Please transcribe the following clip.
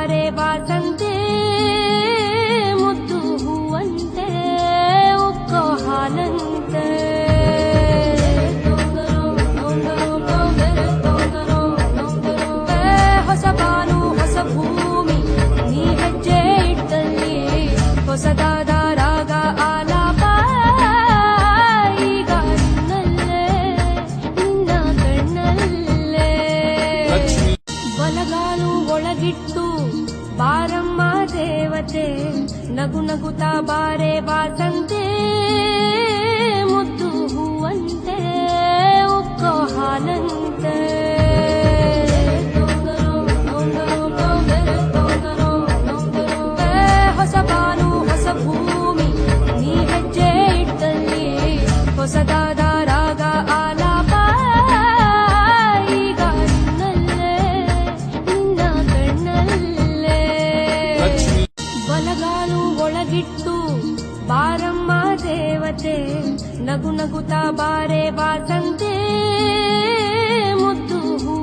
ಬಾರೆ ವಾಸಂತೆ ಮುದ್ದು ಹೂವಂತೆ ಉಕ್ಕೋ ಹಾಲಂತೆ ಹೊಸ ಬಾನು ಹೊಸ ಭೂಮಿ ನೀ ಹೆಜ್ಜೆ ಇಟ್ಟಲ್ಲಿ ಹೊಸದಾದ ರಾಗ ಆಲಾಪ ಈಗ ನಿನ್ನಲ್ಲೇ ನಿನ್ನ ಕಣ್ಣಲ್ಲೇ ಬಲಗಾಲು ಒಳಗಿಟ್ಟು ಬಾರಮ್ಮ ದೇವತೆ ನಗು ನಗುತ್ತಾ ಬಾರೆ ವಾಸಂತೆ ಮುದ್ದು ಹೂವಂತೆ ಉಕ್ಕೋ ಹಾಲಂತೆ ಹೊಸ ಬಾನು ಹೊಸ ಭೂಮಿ ನೀ ಹೆಜ್ಜೆ ಇಟ್ಟಲ್ಲಿ ಹೊಸದಾದ ರಾಗ ಆಲಾಪ ಈಗ ನಿನ್ನಲ್ಲೇ ನಿನ್ನ ಕಣ್ಣಲ್ಲೇ ಬಲಗಾಲು ಒಳಗಿಟ್ಟು ಬಾರಮ್ಮ ದೇವತೆ ನಗು ನಗುತ್ತಾ ಬಾರೆ ವಾಸಂತೆ ಮುದ್ದು ಹೂ